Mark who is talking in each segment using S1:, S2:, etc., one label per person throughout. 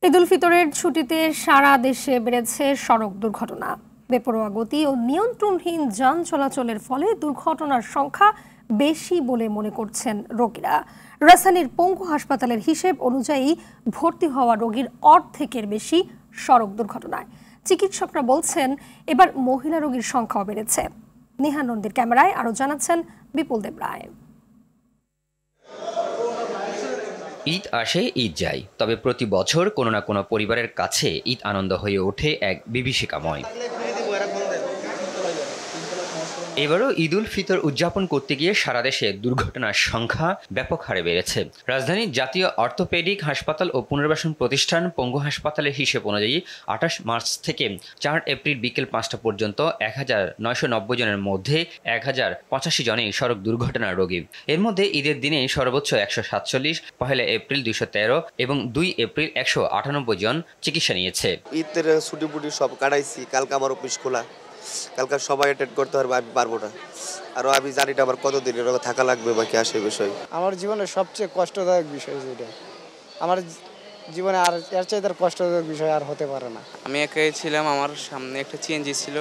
S1: ঈদ উল ফিতরের ছুটিতে সারা দেশে বেড়েছে সড়ক দুর্ঘটনা। বেপরোয়া গতি ও নিয়ন্ত্রণহীন যান চলাচলের ফলে দুর্ঘটনার সংখ্যা বেশি বলে মনে করছেন রোগীরা। রাজধানীর পঙ্গু হাসপাতালের হিসেব অনুযায়ী ভর্তি হওয়া রোগীর অর্ধেকের বেশি সড়ক দুর্ঘটনায়। চিকিৎসকরা বলছেন এবার মহিলা রোগীর সংখ্যাও বেড়েছে। নেহা নন্দীর ক্যামেরায় আরও জানাচ্ছেন বিপুল দেব রায়।
S2: ঈদ আসে ঈদ যায়, তবে প্রতি বছর কোনো না কোনো পরিবারের কাছে ঈদ আনন্দ হয়ে ওঠে এক বিভীষিকাময়। এবারও ঈদ উল ফিতর উদযাপন করতে গিয়ে সারা দেশে দুর্ঘটনার সংখ্যা ব্যাপক হারে বেড়েছে। রাজধানীর জাতীয় অর্থোপেডিক হাসপাতাল ও পুনর্বাসন প্রতিষ্ঠান পঙ্গু হাসপাতালের হিসেব অনুযায়ী ২৮ মার্চ থেকে ৪ এপ্রিল বিকেল ৫টা পর্যন্ত ১,৯৯০ জনের মধ্যে ১,০৮৫ জনই সড়ক দুর্ঘটনার রোগী। এর মধ্যে ঈদের দিনে সর্বোচ্চ ১৪৭, পহেলা এপ্রিল ২১৩ এবং ২ এপ্রিল ১৯৮ জন চিকিৎসা নিয়েছে।
S3: ঈদের ছুটি ফুটি সব কাটাইছি, কালকে আমার অফিস খোলা, কালকে সবাই অ্যাটেন্ড করতে পারবে, আমি পারবো না। আর আমি জানি না আমার কতদিন থাকা লাগবে বাকি আসে বিষয়।
S4: আমার জীবনের সবচেয়ে কষ্টদায়ক বিষয় যেটা, আমার জীবনে আর এর চাইতে কষ্টদায়ক বিষয় আর হতে পারে না।
S5: আমি একাই ছিলাম, আমার সামনে একটা সিএনজি ছিল,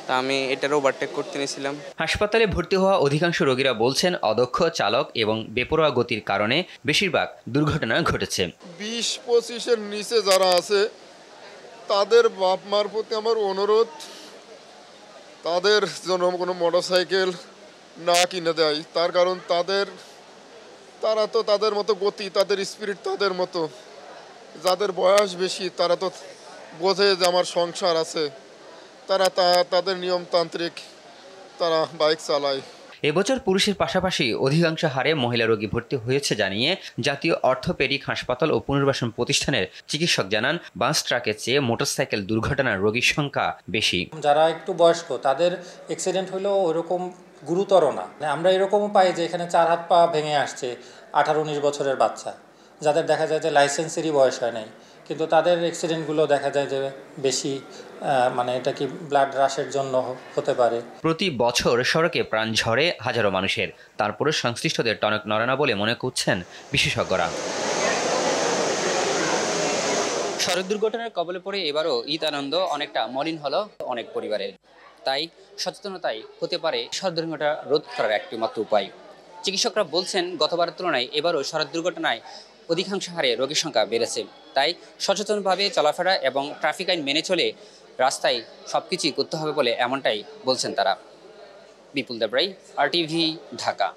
S5: তা আমি এটার ওভারটেক করতে নিয়েছিলাম।
S2: হাসপাতালে ভর্তি হওয়া অধিকাংশ রোগীরা বলছেন অদক্ষ চালক এবং বেপরোয়া গতির কারণে বেশিরভাগ দুর্ঘটনা ঘটেছে।
S6: ২০-২৫-এর নিচে যারা আছে তাদের বাপ মার প্রতি আমার অনুরোধ, তাদের জন্য কোনো মোটরসাইকেল না কিনে দেয়। তার কারণ তারা তো তাদের মতো গতি, তাদের স্পিরিট তাদের মতো। যাদের বয়স বেশি তারা তো বোঝে যে আমার সংসার আছে, তারা তাদের নিয়মতান্ত্রিক তারা বাইক চালায়।
S2: এবছর পুরুষের পাশাপাশি অধিকাংশ হারে মহিলা রোগী ভর্তি হয়েছে জানিয়ে জাতীয় অর্থোপেডিক হাসপাতাল ও পুনর্বাসন প্রতিষ্ঠানের চিকিৎসক জানান, বাস ট্রাকের চেয়ে মোটরসাইকেল দুর্ঘটনার রোগীর সংখ্যা বেশি।
S7: যারা একটু বয়স্ক তাদের অ্যাক্সিডেন্ট হলেও ওরকম গুরুতর না। আমরা এরকমও পাই যে এখানে 4 হাত পা ভেঙে আসছে 18-19 বছরের বাচ্চা, যাদের দেখা যায় যে লাইসেন্সেরই বয়স হয় নাই, কিন্তু তাদের অ্যাক্সিডেন্টগুলো দেখা যায় যে বেশি, মানে এটা কি ব্লাড রাশের জন্য হতে পারে।
S2: প্রতি বছর সড়কে প্রাণ ঝরে হাজারো মানুষের, তারপরে সংশ্লিষ্টদের টনক নড়ে না বলে মনে করছেন বিশেষজ্ঞরা।
S8: সড়ক দুর্ঘটনার কবলে পড়ে এবারও ঈদ আনন্দ অনেকটা মলিন হলো অনেক পরিবারের। তাই সচেতনতাই হতে পারে সড়ক দুর্ঘটনা রোধ করার একটি মাত্র উপায়। চিকিৎসকরা বলছেন গতবারের তুলনায় এবারও সড়ক দুর্ঘটনায় অধিকাংশ হারে রোগীর সংখ্যা বেড়েছে। তাই সচেতনভাবে চলাফেরা এবং ট্রাফিক আইন মেনে চলে রাস্তায় সবকিছুই করতে হবে বলে এমনটাই বলছেন তারা। বিপুল দেব রায়, RTV, ঢাকা।